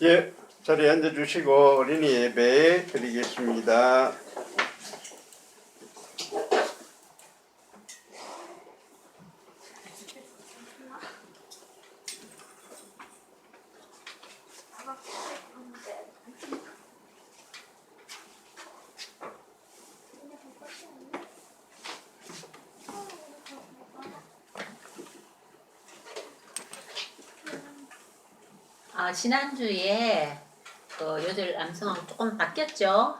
예, 자리에 앉아주시고 어린이 예배 드리겠습니다. 지난주에 요들 암송하고 조금 바뀌었죠?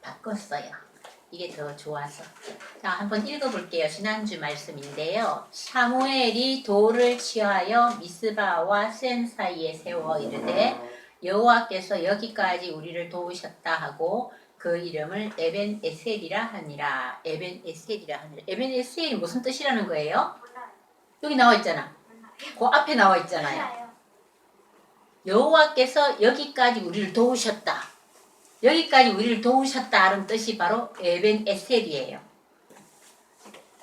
바꿨어요. 이게 더 좋아서. 자, 한번 읽어볼게요. 지난주 말씀인데요. 사무엘이 돌을 취하여 미스바와 센 사이에 세워 이르되 여호와께서 여기까지 우리를 도우셨다 하고 그 이름을 에벤 에셀이라 하니라. 에벤 에셀이라 하니라. 에벤 에셀이 무슨 뜻이라는 거예요? 여기 나와 있잖아. 그 앞에 나와 있잖아요. 여호와께서 여기까지 우리를 도우셨다. 여기까지 우리를 도우셨다는 뜻이 바로 에벤 에셀이에요.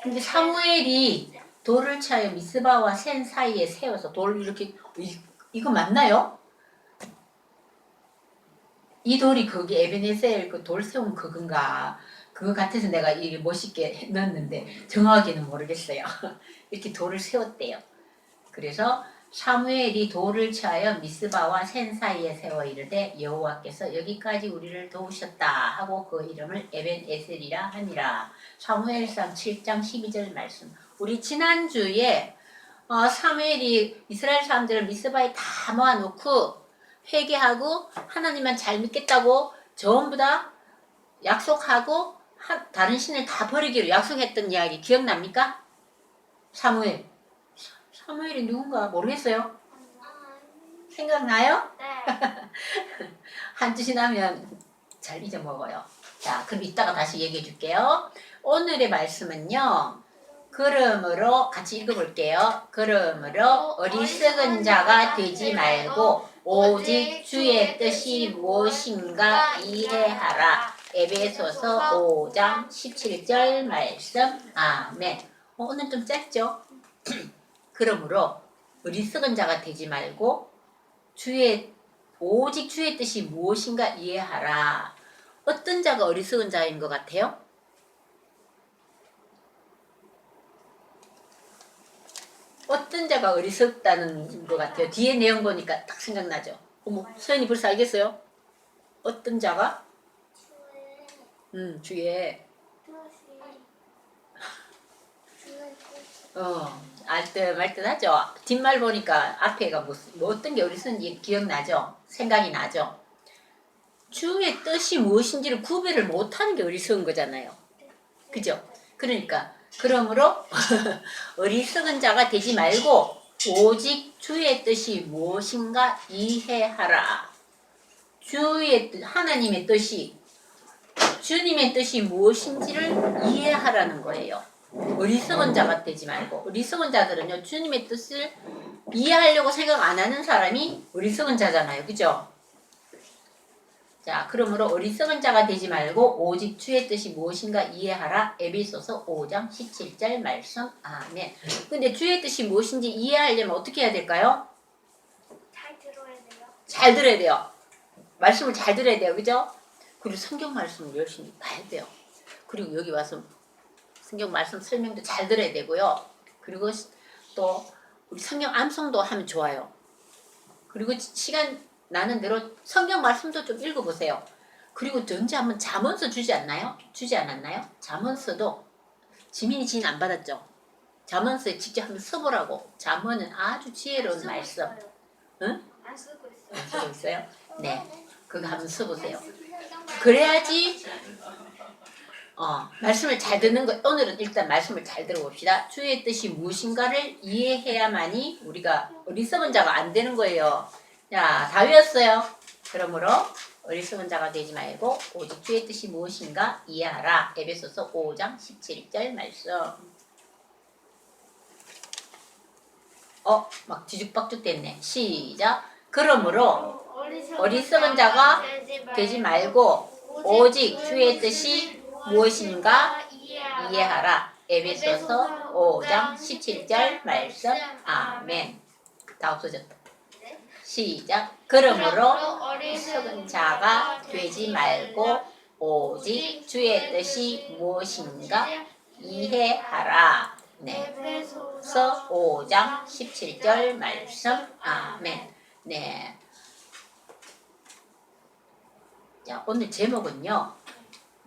근데 사무엘이 돌을 차여 미스바와 센 사이에 세워서 돌을 이렇게 이거 맞나요? 이 돌이 거기 에벤 에셀 그 돌 세운 그건가? 그거 같아서 내가 이게 멋있게 넣었는데 정확하게는 모르겠어요. 이렇게 돌을 세웠대요. 그래서 사무엘이 돌을 취하여 미스바와 센 사이에 세워 이르되 여호와께서 여기까지 우리를 도우셨다 하고 그 이름을 에벤 에셀이라 하니라. 사무엘상 7장 12절 말씀. 우리 지난주에 사무엘이 이스라엘 사람들을 미스바에 다 모아놓고 회개하고 하나님만 잘 믿겠다고 전부 다 약속하고 다른 신을 다 버리기로 약속했던 이야기 기억납니까? 사무엘이 누군가 모르겠어요? 생각나요? 네. 한 주 지나면 잘 잊어먹어요. 자, 그럼 이따가 다시 얘기해 줄게요. 오늘의 말씀은요. 그러므로 같이 읽어볼게요. 그러므로 어리석은 자가 되지 말고 오직 주의 뜻이 무엇인가 이해하라. 에베소서 5장 17절 말씀. 아멘. 오늘 좀 짧죠? 그러므로 어리석은 자가 되지 말고 오직 주의 뜻이 무엇인가 이해하라. 어떤 자가 어리석은 자인 것 같아요? 어떤 자가 어리석다는 것 같아요? 뒤에 내용 보니까 딱 생각나죠? 어머, 서연이 벌써 알겠어요? 어떤 자가? 주의 알듯 말듯 하죠. 뒷말 보니까 앞에가 뭐 어떤 게 어디서인지 기억나죠? 생각이 나죠? 주의 뜻이 무엇인지를 구별을 못하는 게 어리석은 거잖아요. 그죠? 그러니까 그러므로 어리석은 자가 되지 말고 오직 주의 뜻이 무엇인가 이해하라. 주의 뜻, 하나님의 뜻이 주님의 뜻이 무엇인지를 이해하라는 거예요. 어리석은 자가 되지 말고. 어리석은 자들은요, 주님의 뜻을 이해하려고 생각 안 하는 사람이 어리석은 자잖아요. 그죠? 자, 그러므로 어리석은 자가 되지 말고 오직 주의 뜻이 무엇인가 이해하라. 에베소서 5장 17절 말씀. 아멘. 근데 주의 뜻이 무엇인지 이해하려면 어떻게 해야 될까요? 잘 들어야 돼요. 잘 들어야 돼요. 말씀을 잘 들어야 돼요. 그죠? 그리고 성경 말씀을 열심히 봐야 돼요. 그리고 여기 와서 성경 말씀 설명도 잘 들어야 되고요. 그리고 또 우리 성경 암송도 하면 좋아요. 그리고 시간 나는 대로 성경 말씀도 좀 읽어보세요. 그리고 언제 한번 잠언서 주지 않았나요? 잠언서도 지민이 지인 안 받았죠? 잠언서에 직접 한번 써보라고. 잠언은 아주 지혜로운 말씀. 응? 안 쓰고 있어요. 안 쓰고 있어요? 네. 그거 한번 써보세요. 그래야지 말씀을 잘 듣는 거. 오늘은 일단 말씀을 잘 들어봅시다. 주의 뜻이 무엇인가를 이해해야만이 우리가 어리석은 자가 안 되는 거예요. 자, 다 외웠어요. 그러므로 어리석은 자가 되지 말고 오직 주의 뜻이 무엇인가 이해하라. 에베소서 5장 17절 말씀. 막 뒤죽박죽 됐네. 시작. 그러므로 어리석은 자가 되지 말고 오직 주의 뜻이 무엇인가 이해하라. 에베소서 5장 17절 말씀. 아멘. 다 없어졌다. 시작. 그러므로 어린은 속은 자가 되지 말고 오직 주의 뜻이 무엇인가 이해하라. 네. 에베소서 5장 17절 말씀. 아멘. 네. 자, 오늘 제목은요.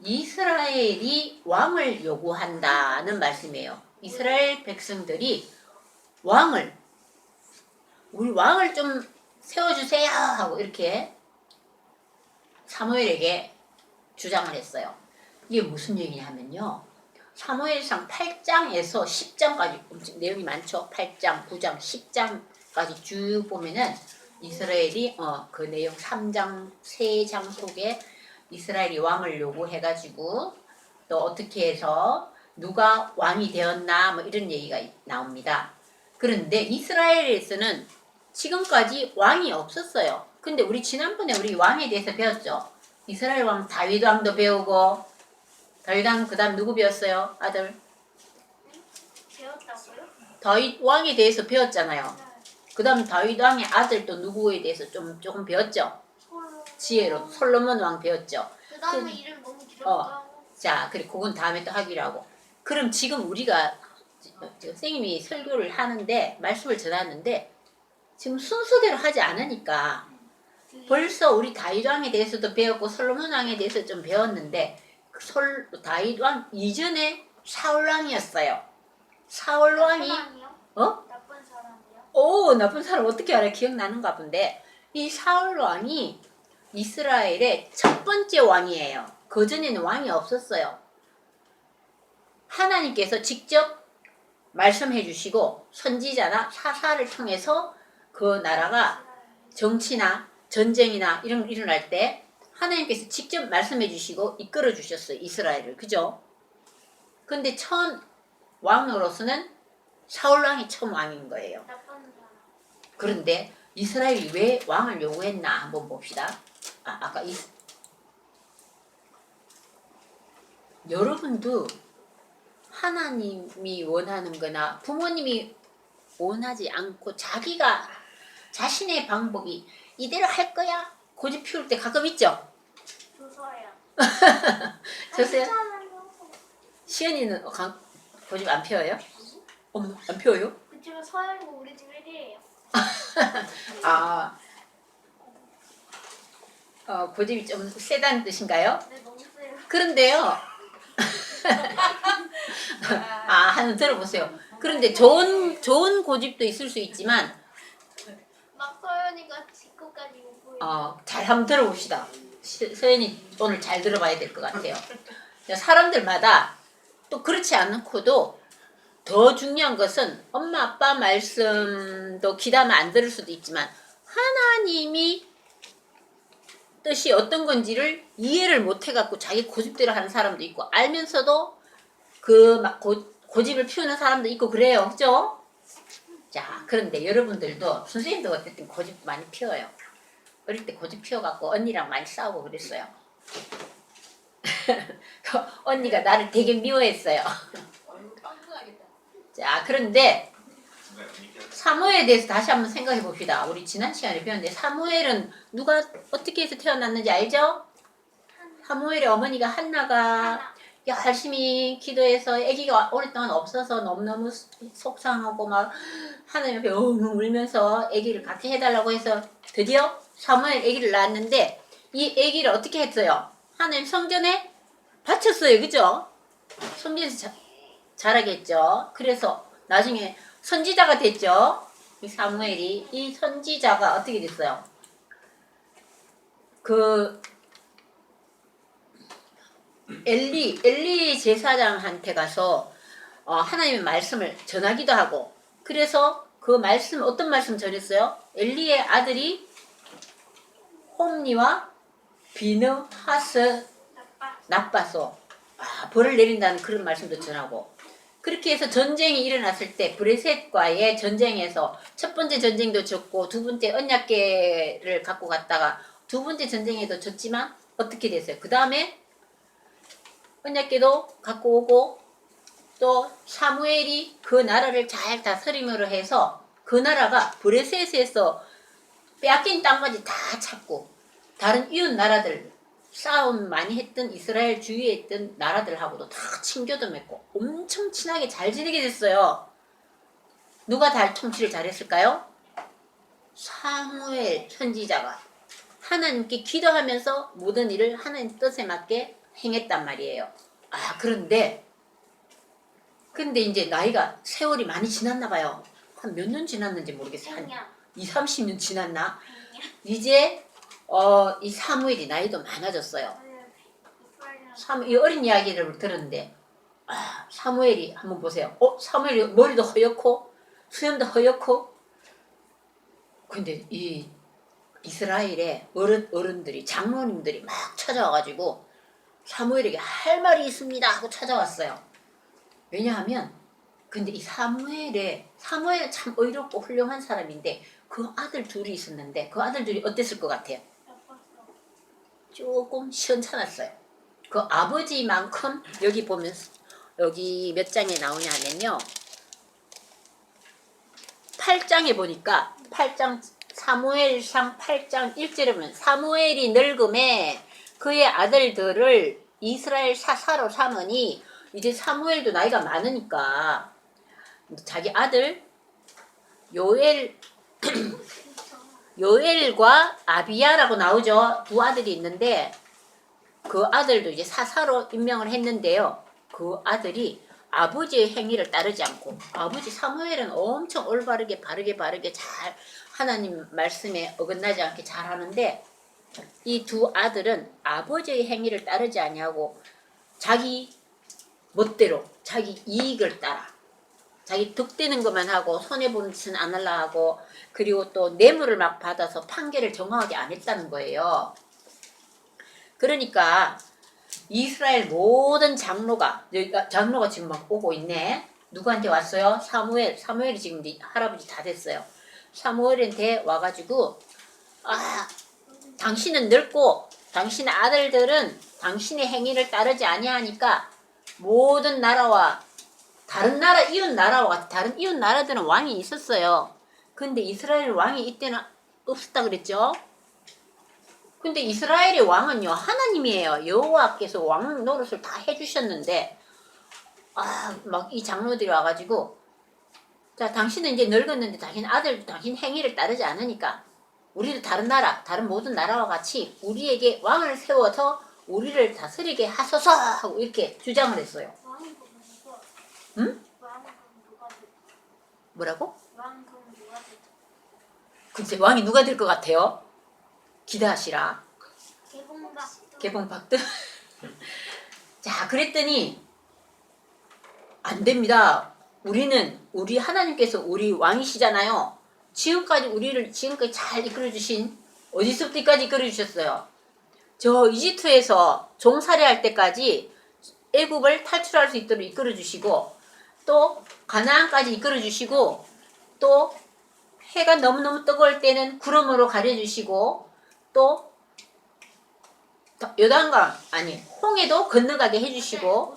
이스라엘이 왕을 요구한다는 말씀이에요. 이스라엘 백성들이 우리 왕을 좀 세워주세요 하고 이렇게 사무엘에게 주장을 했어요. 이게 무슨 얘기냐 하면요. 사무엘상 8장에서 10장까지 엄청 내용이 많죠. 8장, 9장, 10장까지 쭉 보면은 이스라엘이 그 내용 3장, 3장 속에 이스라엘이 왕을 요구해가지고 또 어떻게 해서 누가 왕이 되었나 뭐 이런 얘기가 나옵니다. 그런데 이스라엘에서는 지금까지 왕이 없었어요. 근데 우리 지난번에 우리 왕에 대해서 배웠죠. 이스라엘 왕 다윗 왕도 배우고 다윗 왕 그다음 누구 배웠어요? 아들 배웠다고요? 다윗 왕에 대해서 배웠잖아요. 그다음 다윗 왕의 아들 또 누구에 대해서 조금 배웠죠. 지혜로 솔로몬 왕 배웠죠. 그 다음에 이름 너무 길었다. 자, 그리고 그건 다음에 또 하기로 하고. 그럼 지금 우리가 선생님이 설교를 하는데 말씀을 전하는데 지금 순서대로 하지 않으니까 벌써 우리 다윗 왕에 대해서도 배웠고 솔로몬 왕에 대해서 좀 배웠는데 다윗 왕 이전에 사울 왕이었어요. 사울 왕이 사람이요? 어? 나쁜 사람이요? 오, 나쁜 사람 어떻게 알아? 기억나는가 본데 이 사울 왕이 이스라엘의 첫 번째 왕이에요. 그전에는 왕이 없었어요. 하나님께서 직접 말씀해 주시고 선지자나 사사를 통해서 그 나라가 정치나 전쟁이나 이런 일어날 때 하나님께서 직접 말씀해 주시고 이끌어 주셨어요. 이스라엘을. 그죠? 근데 처음 왕으로서는 사울 왕이 처음 왕인 거예요. 나쁜 사람. 그런데 이스라엘이 왜 왕을 요구했나 한번 봅시다. 아까 여러분도 하나님이 원하는 거나 부모님이 원하지 않고 자기가 자신의 방법이 이대로 할 거야 고집 피울 때 가끔 있죠. 조서야. 저세요? 괜찮아요. 시연이는 고집 안 피워요? 어머, 안 피워요? 그 집은 서양이고 우리 집 1이에요. 아, 고집이 좀 세다는 뜻인가요? 네, 너무 세요. 그런데요. 한번 들어보세요. 그런데 좋은 고집도 있을 수 있지만 막 서연이가 직구까지 오고요. 잘 한번 들어봅시다. 서연이 오늘 잘 들어봐야 될 것 같아요. 사람들마다 또 그렇지 않고도 더 중요한 것은 엄마 아빠 말씀도 귀담아 안 들을 수도 있지만 하나님이 뜻이 어떤 건지를 이해를 못 해갖고 자기 고집대로 하는 사람도 있고 알면서도 그 고집을 피우는 사람도 있고 그래요. 그죠? 자, 그런데 여러분들도 선생님도 어쨌든 고집 많이 피워요. 어릴 때 고집 피워갖고 언니랑 많이 싸우고 그랬어요. 언니가 나를 되게 미워했어요. 자, 그런데 사무엘에 대해서 다시 한번 생각해 봅시다. 우리 지난 시간에 배웠는데 사무엘은 누가 어떻게 해서 태어났는지 알죠? 사무엘의 어머니가 한나가 열심히 기도해서 아기가 오랫동안 없어서 너무너무 속상하고 막 하나님 앞에 엉엉 울면서 아기를 갖게 해달라고 해서 드디어 사무엘 아기를 낳았는데 이 아기를 어떻게 했어요? 하나님 성전에 바쳤어요. 그죠? 성전에서 자라겠죠. 그래서 나중에 선지자가 됐죠. 이 사무엘이. 이 선지자가 어떻게 됐어요? 엘리 제사장한테 가서 하나님의 말씀을 전하기도 하고 그래서 그 말씀 어떤 말씀 전했어요? 엘리의 아들이 홈니와 비느하스 나빠서 벌을 내린다는 그런 말씀도 전하고 그렇게 해서 전쟁이 일어났을 때 브레셋과의 전쟁에서 첫 번째 전쟁도 졌고 두 번째 언약궤를 갖고 갔다가 두 번째 전쟁에도 졌지만 어떻게 됐어요? 그 다음에 언약궤도 갖고 오고 또 사무엘이 그 나라를 잘 다스림으로 해서 그 나라가 브레셋에서 빼앗긴 땅까지 다 찾고 다른 이웃 나라들 싸움 많이 했던 이스라엘 주위에 있던 나라들하고도 다 친교도 맺고 엄청 친하게 잘 지내게 됐어요. 누가 다 통치를 잘했을까요? 사무엘 선지자가 하나님께 기도하면서 모든 일을 하나님 뜻에 맞게 행했단 말이에요. 아, 근데 이제 나이가 세월이 많이 지났나 봐요. 한 몇 년 지났는지 모르겠어요. 한 20, 30년 지났나? 이제 이 사무엘이 나이도 많아졌어요. 이 어린 이야기를 들었는데 사무엘이 한번 보세요. 사무엘이 머리도 허옇고 수염도 허옇고 근데 이 이스라엘의 어른들이 장로님들이 막 찾아와가지고 사무엘에게 할 말이 있습니다 하고 찾아왔어요. 왜냐하면 근데 이 사무엘은 참 의롭고 훌륭한 사람인데 그 아들 둘이 있었는데 그 아들 둘이 어땠을 것 같아요? 조금 시원찮았어요. 그 아버지만큼 여기 보면 여기 몇 장에 나오냐면요. 8장에 보니까 8장 사무엘상 8장 1절에 보면 사무엘이 늙음에 그의 아들들을 이스라엘 사사로 삼으니 이제 사무엘도 나이가 많으니까 자기 아들 요엘과 아비야라고 나오죠. 두 아들이 있는데 그 아들도 이제 사사로 임명을 했는데요. 그 아들이 아버지의 행위를 따르지 않고 아버지 사무엘은 엄청 올바르게 바르게 잘 하나님 말씀에 어긋나지 않게 잘하는데 이 두 아들은 아버지의 행위를 따르지 아니하고 자기 멋대로 자기 이익을 따라 자기 득되는 것만 하고 손해보는 짓은 안 하려 하고 그리고 또 뇌물을 막 받아서 판결을 정확하게 안 했다는 거예요. 그러니까 이스라엘 모든 장로가 지금 막 오고 있네. 누구한테 왔어요? 사무엘이 지금 할아버지 다 됐어요. 사무엘한테 와가지고 당신은 늙고 당신의 아들들은 당신의 행위를 따르지 아니하니까 모든 나라와 다른 나라 이웃 나라와 다른 이웃 나라들은 왕이 있었어요. 근데 이스라엘 왕이 이때는 없었다 그랬죠. 근데 이스라엘의 왕은요 하나님이에요. 여호와께서 왕 노릇을 다 해주셨는데 막 이 장로들이 와가지고 자 당신은 이제 늙었는데 당신 아들 당신 행위를 따르지 않으니까 우리도 다른 모든 나라와 같이 우리에게 왕을 세워서 우리를 다스리게 하소서 하고 이렇게 주장을 했어요. 응? 뭐라고? 글쎄 왕이 누가 될 것 같아요? 기대하시라. 개봉박도. 자 그랬더니 안 됩니다. 우리 하나님께서 우리 왕이시잖아요. 지금까지 잘 이끌어주신 어디서부터까지 이끌어주셨어요? 저 이집트에서 종살이할 때까지 애굽을 탈출할 수 있도록 이끌어주시고 또 가나안까지 이끌어주시고 또 해가 너무너무 뜨거울 때는 구름으로 가려주시고 또 홍해도 건너가게 해주시고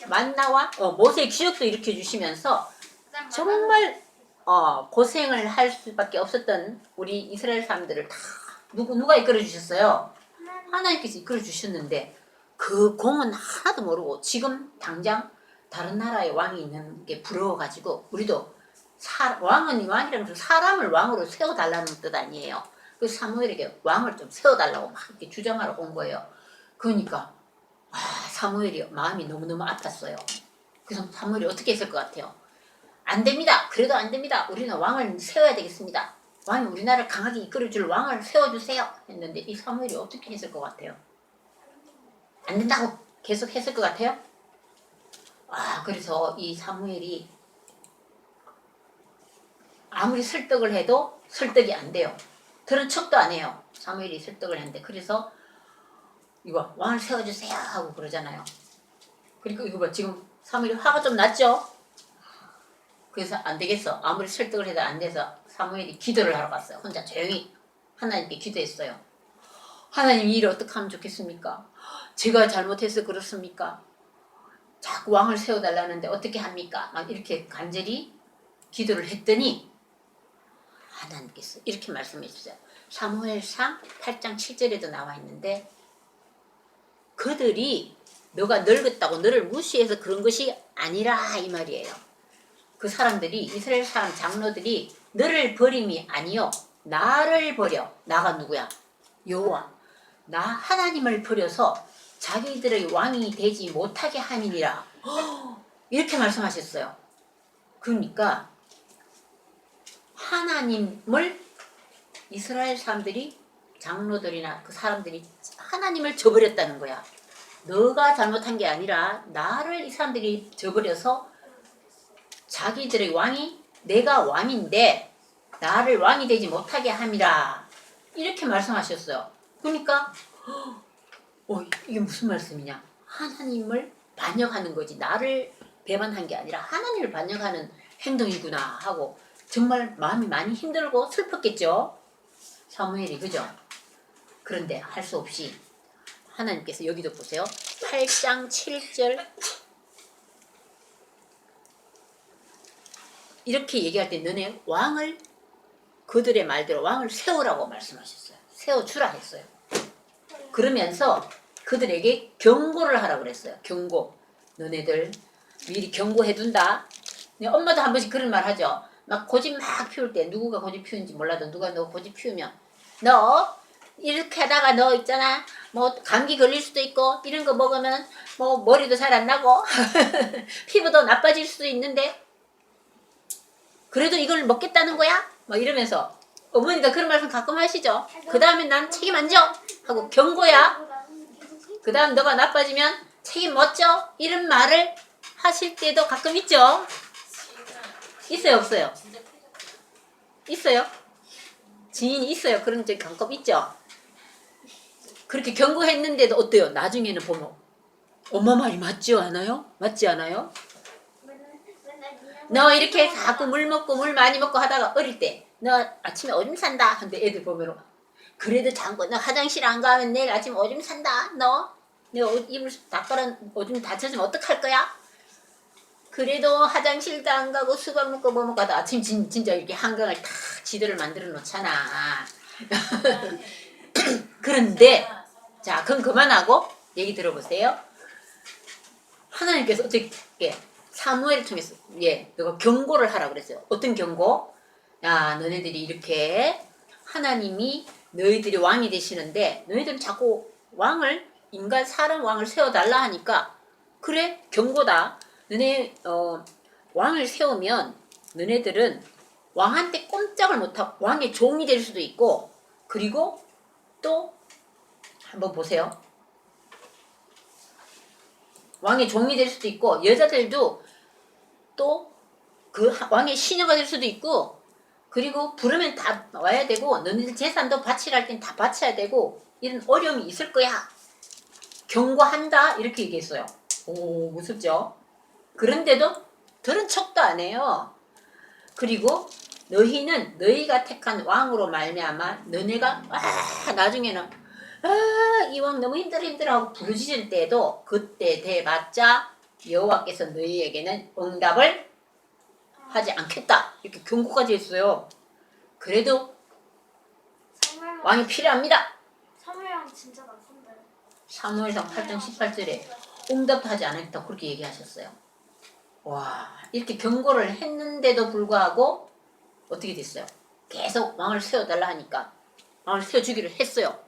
만나와 모세의 기적도 일으켜주시면서 정말 고생을 할 수밖에 없었던 우리 이스라엘 사람들을 다 누가 이끌어주셨어요? 하나님께서 이끌어주셨는데 그 공은 하나도 모르고 지금 당장 다른 나라의 왕이 있는 게 부러워가지고 우리도 왕이라면서 사람을 왕으로 세워달라는 뜻 아니에요. 그래서 사무엘에게 왕을 좀 세워달라고 막 이렇게 주장하러 온 거예요. 그러니까 사무엘이 마음이 너무너무 아팠어요. 그래서 사무엘이 어떻게 했을 것 같아요? 안 됩니다. 그래도 안 됩니다. 우리는 왕을 세워야 되겠습니다. 왕이 우리나라를 강하게 이끌어줄 왕을 세워주세요. 했는데 이 사무엘이 어떻게 했을 것 같아요? 안 된다고 계속 했을 것 같아요? 그래서 이 사무엘이 아무리 설득을 해도 설득이 안 돼요. 들은 척도 안 해요. 사무엘이 설득을 했는데 그래서 이거 왕을 세워주세요 하고 그러잖아요. 그러니까 이거 봐 지금 사무엘이 화가 좀 났죠? 그래서 안 되겠어. 아무리 설득을 해도 안 돼서 사무엘이 기도를 하러 갔어요. 혼자 조용히 하나님께 기도했어요. 하나님 이 일을 어떻게 하면 좋겠습니까? 제가 잘못해서 그렇습니까? 자꾸 왕을 세워달라는데 어떻게 합니까? 막 이렇게 간절히 기도를 했더니 하나님께서 이렇게 말씀해 주세요. 사무엘상 8장 7절에도 나와 있는데 그들이 너가 늙었다고 너를 무시해서 그런 것이 아니라 이 말이에요. 그 사람들이 이스라엘 사람 장로들이 너를 버림이 아니요 나를 버려. 나가 누구야? 여호와. 나 하나님을 버려서 자기들의 왕이 되지 못하게 함이니라. 이렇게 말씀하셨어요. 그러니까 하나님을 이스라엘 사람들이 장로들이나 그 사람들이 하나님을 저버렸다는 거야. 너가 잘못한 게 아니라 나를 이 사람들이 저버려서 자기들의 왕이 내가 왕인데 나를 왕이 되지 못하게 함이라. 이렇게 말씀하셨어요. 그러니까 이게 무슨 말씀이냐. 하나님을 반역하는 거지. 나를 배반한 게 아니라 하나님을 반역하는 행동이구나 하고 정말 마음이 많이 힘들고 슬펐겠죠. 사무엘이 그죠? 그런데 할 수 없이 하나님께서 여기도 보세요. 8장 7절 이렇게 얘기할 때 너네 왕을 그들의 말대로 왕을 세우라고 말씀하셨어요. 세워주라 했어요. 그러면서 그들에게 경고를 하라고 그랬어요. 경고. 너네들 미리 경고해둔다. 엄마도 한 번씩 그런 말 하죠. 막 고집 막 피울 때 누구가 고집 피우는지 몰라도 누가 너 고집 피우면 너 이렇게 하다가 너 있잖아 뭐 감기 걸릴 수도 있고 이런 거 먹으면 뭐 머리도 잘 안 나고 피부도 나빠질 수도 있는데 그래도 이걸 먹겠다는 거야? 뭐 이러면서 어머니가 그런 말씀 가끔 하시죠. 그 다음에 난 책임 안 져 하고 경고야. 그 다음 너가 나빠지면 책임 못 져 이런 말을 하실 때도 가끔 있죠. 있어요 없어요? 있어요? 지인이 있어요. 그런 적이 가끔 있죠. 그렇게 경고했는데도 어때요? 나중에는 보면 엄마 말이 맞지 않아요? 맞지 않아요? 너 이렇게 자꾸 물 먹고 물 많이 먹고 하다가 어릴 때 너 아침에 오줌 산다 근데 애들 보면 그래도 잠깐 너 화장실 안 가면 내일 아침 오줌 산다 너 입을 닦아란 오줌 다쳐주면 어떡할 거야? 그래도 화장실도 안 가고 수박 먹고 뭐 먹고 하다 아침 진짜 이렇게 한강을 탁 지도를 만들어 놓잖아. 그런데 자 그건 그만하고 얘기 들어보세요. 하나님께서 어떻게 사무엘을 통해서 너가 경고를 하라고 그랬어요. 어떤 경고? 야 너네들이 이렇게 하나님이 너희들이 왕이 되시는데 너희들은 자꾸 왕을 인간 사람 왕을 세워달라 하니까 그래 경고다. 너네 왕을 세우면 너네들은 왕한테 꼼짝을 못하고 왕의 종이 될 수도 있고 그리고 또 한번 보세요. 왕의 종이 될 수도 있고 여자들도 또 그 왕의 시녀가 될 수도 있고 그리고 부르면 다 와야 되고 너희들 재산도 바치라 할 땐 다 바쳐야 되고 이런 어려움이 있을 거야. 경고한다 이렇게 얘기했어요. 오 무섭죠? 그런데도 들은 척도 안 해요. 그리고 너희는 너희가 택한 왕으로 말미암아 너네가 나중에는 이 왕 너무 힘들어 하고 부르짖을 때도 그때 대봤자 여호와께서 너희에게는 응답을 하지 않겠다 이렇게 경고까지 했어요. 그래도 왕이 필요합니다. 사무엘랑 진짜 나쁜데. 사무엘상 8장 18절에 응답도 하지 않았다 그렇게 얘기하셨어요. 와 이렇게 경고를 했는데도 불구하고 어떻게 됐어요? 계속 왕을 세워달라 하니까 왕을 세워주기로 했어요.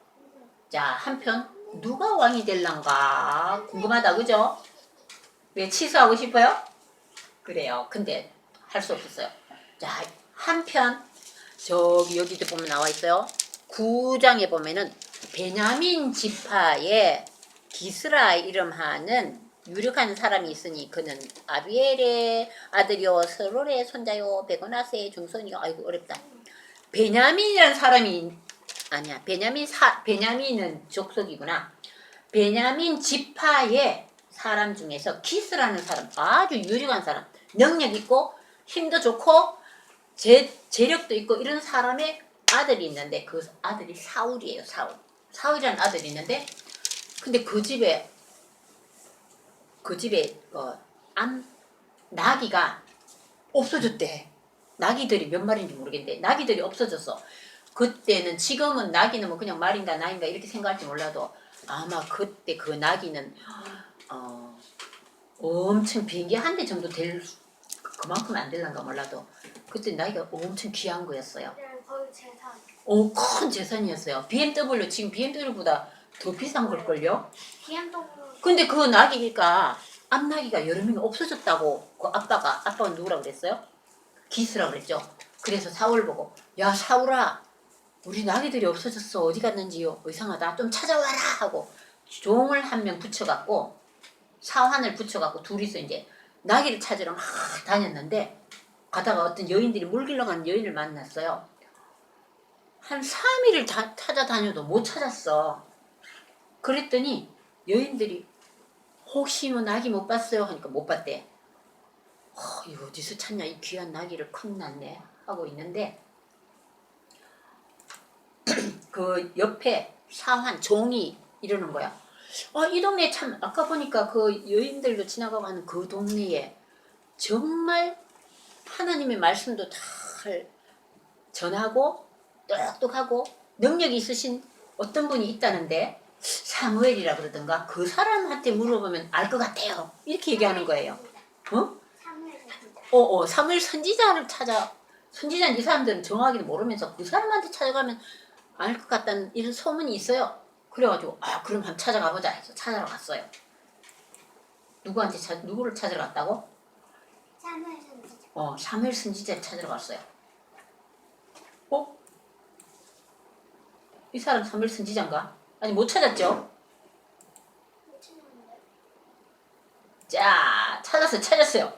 자 한편 누가 왕이 될란가 궁금하다 그죠? 왜 취소하고 싶어요? 그래요. 근데 할 수 없었어요. 자 한편 저기 여기도 보면 나와 있어요. 9장에 보면은 베냐민 지파에 기스라 이름하는 유력한 사람이 있으니 그는 아비엘의 아들이요 스롤의 손자요 베고나스의 중손이요. 아이고 어렵다. 베냐민이라는 사람이 아니야. 베냐민은 족속이구나. 베냐민 지파의 사람 중에서 기스라는 사람 아주 유력한 사람 능력 있고 힘도 좋고 재력도 있고 이런 사람의 아들이 있는데 그 아들이 사울이에요. 사울이라는 아들이 있는데 근데 그 집에 나귀가 없어졌대. 나귀들이 몇 마리인지 모르겠는데 나귀들이 없어졌어. 그때는 지금은 나귀는 뭐 그냥 말인가 나인가 이렇게 생각할지 몰라도 아마 그때 그 나귀는 엄청 비행기 한 대 정도 될 그만큼 안 될란가 몰라도 그때 나귀가 엄청 귀한 거였어요. 네, 거의 재산. 큰 재산이었어요. BMW 지금 BMW보다 더 비싼 걸걸요? BMW. 근데 그 나귀가 앞나귀가 여러 명이 없어졌다고 그 아빠가 누구라고 그랬어요? 기스라고 그랬죠. 그래서 사울 보고 야 사울아 우리 나귀들이 없어졌어 어디 갔는지요 이상하다 좀 찾아와라 하고 종을 한 명 붙여갖고 사환을 붙여갖고 둘이서 이제 나귀를 찾으러 막 다녔는데 가다가 어떤 여인들이 물 길러 가는 여인을 만났어요. 한 3일을 찾아다녀도 못 찾았어. 그랬더니 여인들이 혹시 뭐 나귀 못 봤어요? 하니까 못 봤대. 이거 어디서 찾냐 이 귀한 나귀를 큰일 났네 하고 있는데 그 옆에 사환 종이 이러는 거야. 이 동네 참 아까 보니까 그 여인들도 지나가고 하는 그 동네에 정말 하나님의 말씀도 잘 전하고 똑똑하고 능력이 있으신 어떤 분이 있다는데 사무엘이라 그러던가 그 사람한테 물어보면 알 것 같아요. 이렇게 얘기하는 거예요. 사무엘 선지자를 선지자는 이 사람들은 정확히는 모르면서 그 사람한테 찾아가면 알 것 같다는 이런 소문이 있어요. 그래가지고 그럼 한번 찾아가 보자 해서 찾아러 갔어요. 누구를 찾으러 갔다고? 사무엘 선지자. 사무엘 선지자를 찾으러 갔어요. 이 사람 사무엘 선지자인가? 아니 못 찾았죠? 자 찾았어요.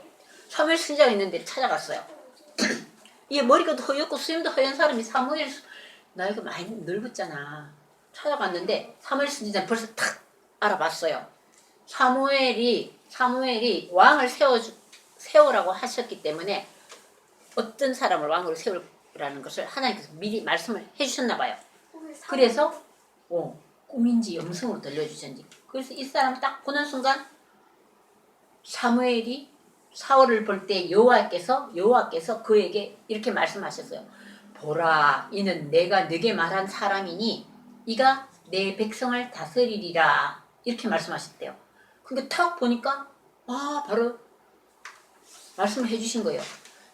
사무엘 선지자가 있는데 찾아갔어요. 이게 머리가 허옇고 수염도 허연 사람이 사무엘 나이가 많이 늙었잖아. 찾아갔는데 사무엘 선지자는 벌써 탁 알아봤어요. 사무엘이 왕을 세우라고 하셨기 때문에 어떤 사람을 왕으로 세우라는 것을 하나님께서 미리 말씀을 해주셨나 봐요. 그래서 꿈인지 음성으로 들려주셨는지 그래서 이 사람 딱 보는 순간 사무엘이 사울을 볼 때 여호와께서 그에게 이렇게 말씀하셨어요. 보라 이는 내가 네게 말한 사람이니 이가 내 백성을 다스리리라 이렇게 말씀하셨대요. 근데 탁 보니까 바로 말씀을 해주신 거예요.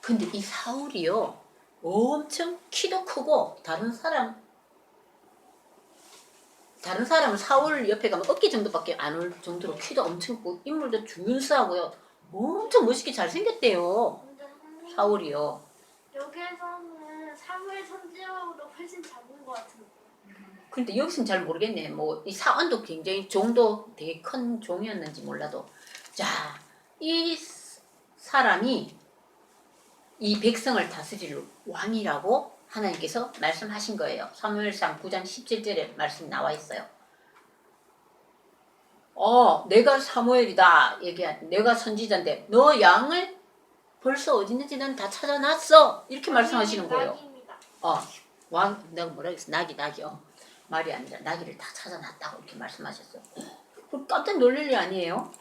근데 이 사울이요 엄청 키도 크고 다른 사람은 사울 옆에 가면 어깨 정도밖에 안 올 정도로 키도 엄청 크고 인물도 준수하고요 엄청 멋있게 잘생겼대요. 사울이요. 여기에서는 사무엘 선지자보다 훨씬 작은 것 같은데. 근데 여기서는 잘 모르겠네. 뭐 이 사원도 굉장히 종도 되게 큰 종이었는지 몰라도 자, 이 사람이 이 백성을 다스릴 왕이라고 하나님께서 말씀하신 거예요. 사무엘상 9장 17절에 말씀 나와 있어요. 내가 사무엘이다. 내가 선지자인데 너 양을 벌써 어디 있는지 난 다 찾아놨어. 이렇게 말씀하시는 거예요. 내가 뭐라 그랬어? 나귀. 말이 아니라 나귀를 다 찾아놨다고 이렇게 말씀하셨어요. 깜짝 놀랄 일 아니에요?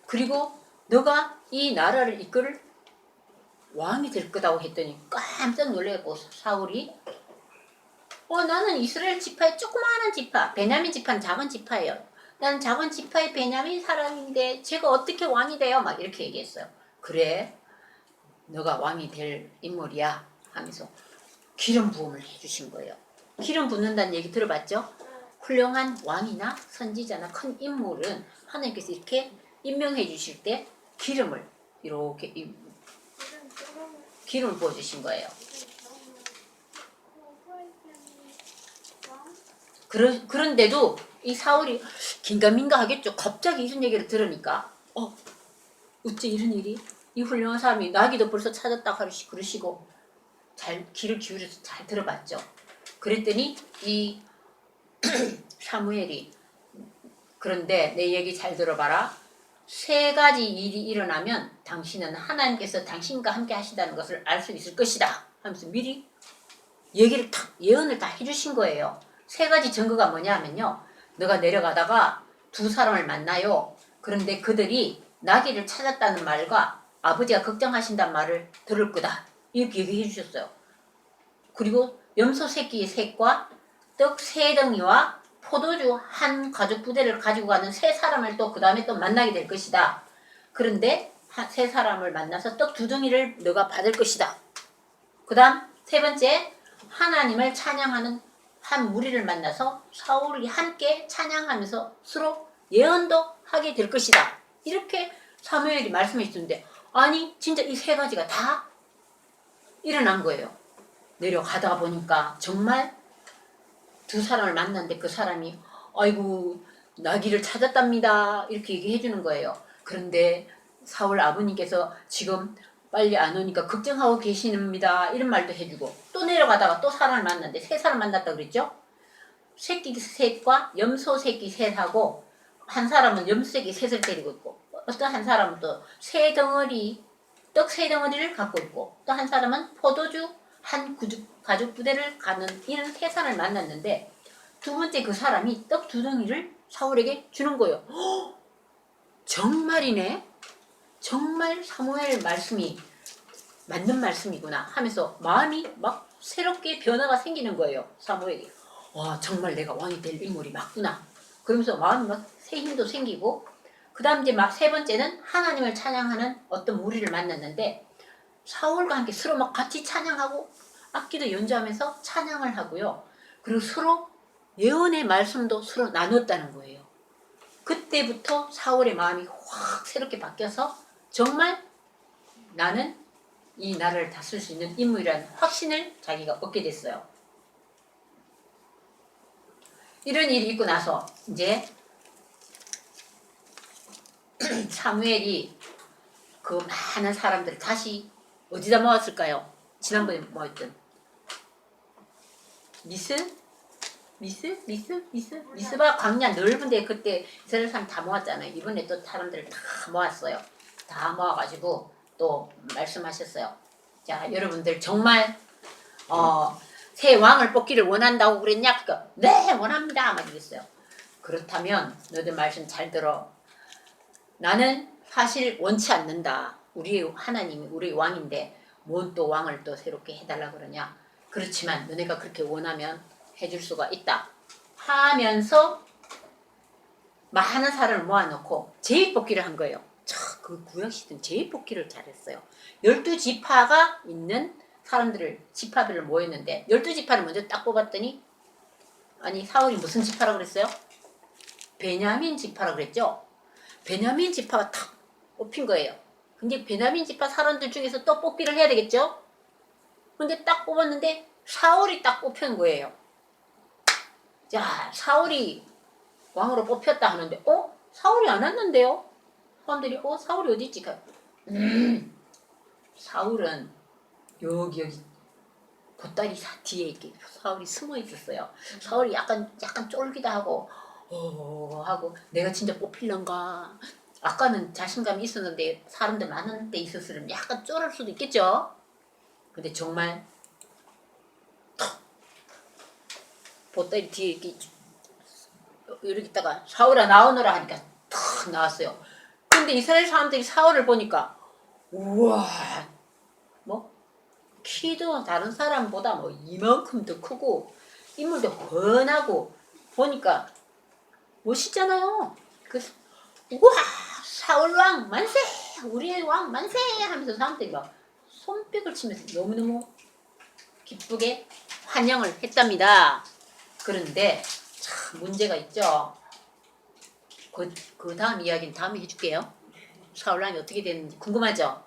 그리고 너가 이 나라를 이끌 왕이 될 거다고 했더니 깜짝 놀래고 사울이 나는 이스라엘 지파의 조그마한 지파, 베냐민 지파는 작은 지파예요. 나는 작은 지파의 베냐민 사람인데 제가 어떻게 왕이 돼요? 막 이렇게 얘기했어요. 그래, 너가 왕이 될 인물이야 하면서 기름 부음을 해주신 거예요. 기름 붓는다는 얘기 들어봤죠? 훌륭한 왕이나 선지자나 큰 인물은 하나님께서 이렇게 임명해 주실 때 기름을 이렇게 기름을 부어주신 거예요. 그런데도 이 사울이 긴가민가 하겠죠. 갑자기 이런 얘기를 들으니까 어째 이런 일이? 이 훌륭한 사람이 나귀도 벌써 찾았다 그러시고 잘 귀를 기울여서 잘 들어봤죠. 그랬더니 이 사무엘이 그런데 내 얘기 잘 들어봐라. 3가지 일이 일어나면 당신은 하나님께서 당신과 함께 하신다는 것을 알 수 있을 것이다 하면서 미리 예언을 다 해주신 거예요. 3가지 증거가 뭐냐 하면요. 너가 내려가다가 2 사람을 만나요. 그런데 그들이 나귀를 찾았다는 말과 아버지가 걱정하신다는 말을 들을 거다. 이렇게 얘기해 주셨어요. 그리고 염소 새끼 셋과 떡 세 덩이와 포도주 한 가죽 부대를 가지고 가는 세 사람을 또 그 다음에 또 만나게 될 것이다. 그런데 세 사람을 만나서 떡 두 덩이를 너가 받을 것이다. 그 다음 세 번째, 하나님을 찬양하는 한 무리를 만나서 사울이 함께 찬양하면서 서로 예언도 하게 될 것이다. 이렇게 사무엘이 말씀해 주는데, 아니 진짜 이 세 가지가 다 일어난 거예요. 내려가다 보니까 정말 두 사람을 만났는데 그 사람이 아이고 나귀를 찾았답니다 이렇게 얘기해 주는 거예요. 그런데 사울 아버님께서 지금 빨리 안 오니까 걱정하고 계십니다 이런 말도 해주고, 또 내려가다가 또 사람을 만났는데 세 사람 만났다 그랬죠. 새끼 셋과 염소 새끼 셋하고, 한 사람은 염소 새끼 셋을 때리고 있고, 어떤 한 사람은 또 세 덩어리 떡 세 덩어리를 갖고 있고, 또 한 사람은 포도주 한 가죽 부대를 가는 이런 세 사람을 만났는데, 두 번째 그 사람이 떡 두 덩이를 사울에게 주는 거예요. 허! 정말이네. 정말 사무엘 말씀이 맞는 말씀이구나 하면서 마음이 막 새롭게 변화가 생기는 거예요. 사무엘이 와 정말 내가 왕이 될 인물이 맞구나 그러면서 마음이 막 새 힘도 생기고, 그 다음 이제 막 세 번째는 하나님을 찬양하는 어떤 무리를 만났는데, 사울과 함께 서로 막 같이 찬양하고 악기도 연주하면서 찬양을 하고요. 그리고 서로 예언의 말씀도 서로 나눴다는 거예요. 그때부터 사울의 마음이 확 새롭게 바뀌어서 정말 나는 이 나라를 다스릴 수 있는 인물이라는 확신을 자기가 얻게 됐어요. 이런 일이 있고 나서 이제 사무엘이 그 많은 사람들을 다시 어디다 모았을까요? 지난번에 모았던 미스바 광야 넓은데 그때 이스라엘 사람 다 모았잖아요. 이번에 또 사람들을 다 모았어요. 다 모아가지고 또 말씀하셨어요. 자 여러분들 정말 새 왕을 뽑기를 원한다고 그랬냐? 그러니까 네 원합니다 막 이랬어요. 그렇다면 너희들 말씀 잘 들어. 나는 사실 원치 않는다. 우리 하나님이 우리 왕인데 뭔 또 왕을 또 새롭게 해달라 그러냐? 그렇지만 너네가 그렇게 원하면 해줄 수가 있다 하면서 많은 사람을 모아놓고 제입뽑기를 한 거예요. 그 구약시대는 제입뽑기를 잘했어요. 12지파가 있는 사람들을 지파별로 모였는데 12지파를 먼저 딱 뽑았더니, 아니 사울이 무슨 지파라고 그랬어요? 베냐민 지파라고 그랬죠. 베냐민 지파가 탁 뽑힌 거예요. 근데 베냐민 지파 사람들 중에서 또 뽑기를 해야 되겠죠. 근데 딱 뽑았는데 사울이 딱 뽑힌 거예요. 자 사울이 왕으로 뽑혔다 하는데 사울이 안 왔는데요? 사람들이 사울이 어디 있지? 사울은 여기 보따리 뒤에 이렇게 사울이 숨어 있었어요. 사울이 약간 쫄기도 하고 하고 내가 진짜 뽑힐런가? 아까는 자신감이 있었는데 사람들 많은 데 있었으면 약간 쫄을 수도 있겠죠. 근데 정말 보따리 뒤에 이렇게 있다가 사울아 나오너라 하니까 탁 나왔어요. 근데 이스라엘 사람들이 사울을 보니까 우와 키도 다른 사람보다 이만큼 더 크고 인물도 훤하고 보니까 멋있잖아요. 그래서 우와 사울왕 만세 우리의 왕 만세 하면서 사람들이 막 손뼉을 치면서 너무너무 기쁘게 환영을 했답니다. 그런데 참 문제가 있죠. 그 다음 이야기는 다음에 해줄게요. 사울왕이 어떻게 됐는지 궁금하죠?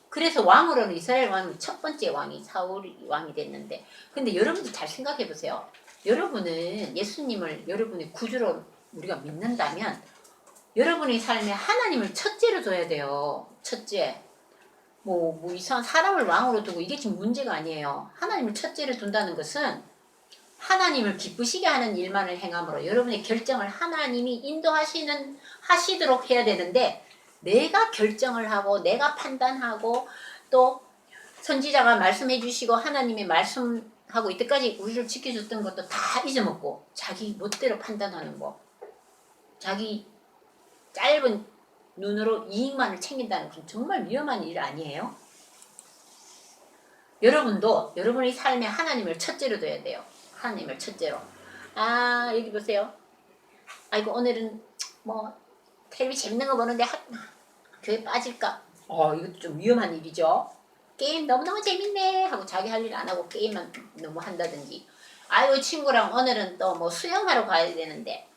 그래서 왕으로는 이스라엘 왕이 첫 번째 왕이 사울이 왕이 됐는데, 근데 여러분들 잘 생각해 보세요. 여러분은 예수님을 여러분의 구주로 우리가 믿는다면 여러분의 삶에 하나님을 첫째로 둬야 돼요. 첫째. 뭐 이상한 사람을 왕으로 두고 이게 지금 문제가 아니에요. 하나님을 첫째로 둔다는 것은 하나님을 기쁘시게 하는 일만을 행함으로 여러분의 결정을 하나님이 하시도록 해야 되는데, 내가 결정을 하고 내가 판단하고 또 선지자가 말씀해 주시고 하나님의 말씀하고 이때까지 우리를 지켜줬던 것도 다 잊어먹고 자기 멋대로 판단하는 거, 자기 짧은 눈으로 이익만을 챙긴다는 것은 정말 위험한 일 아니에요? 여러분도 여러분의 삶에 하나님을 첫째로 둬야 돼요. 하나님을 첫째로. 아 여기 보세요. 아이고 오늘은 뭐 텔레비 재밌는 거 보는데 교회 빠질까? 이것도 좀 위험한 일이죠. 게임 너무너무 재밌네 하고 자기 할 일 안 하고 게임만 너무 한다든지, 아이고 친구랑 오늘은 또 뭐 수영하러 가야 되는데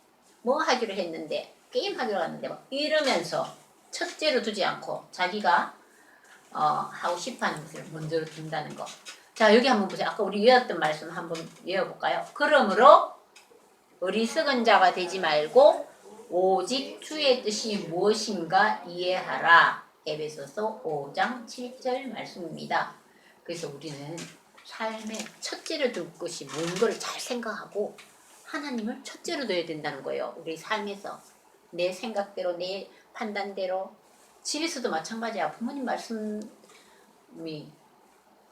뭐 하기로 했는데 게임 하기로 갔는데 뭐 이러면서 첫째로 두지 않고 자기가 하고 싶어하는 것을 먼저 둔다는 거. 자 여기 한번 보세요. 아까 우리 외웠던 말씀 한번 외워볼까요? 그러므로 어리석은 자가 되지 말고 오직 주의 뜻이 무엇인가 이해하라. 에베소서 5장 7절 말씀입니다. 그래서 우리는 삶의 첫째로 둘 것이 뭔가를 잘 생각하고 하나님을 첫째로 둬야 된다는 거예요. 우리 삶에서 내 생각대로 내 판단대로. 집에서도 마찬가지야. 부모님 말씀이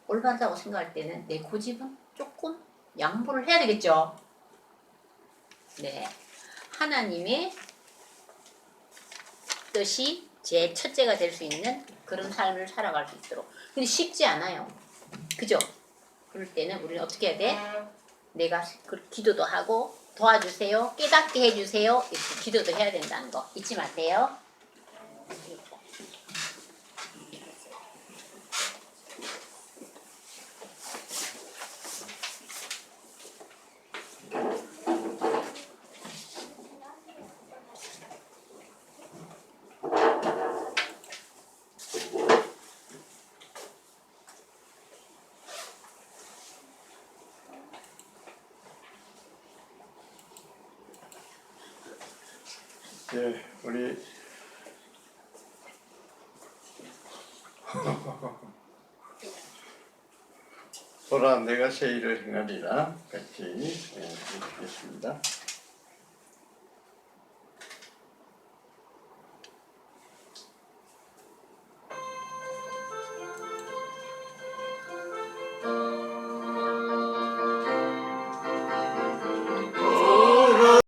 올바르다고 생각할 때는 내 고집은 조금 양보를 해야 되겠죠. 네, 하나님의 뜻이 제 첫째가 될 수 있는 그런 삶을 살아갈 수 있도록. 근데 쉽지 않아요. 그죠? 그럴 때는 우리는 어떻게 해야 돼? 내가 기도도 하고 도와주세요, 깨닫게 해주세요, 이렇게 기도도 해야 된다는 거 잊지 마세요. 네, 우리 보라 내가 새 일을 행하리라 같이 읽겠습니다.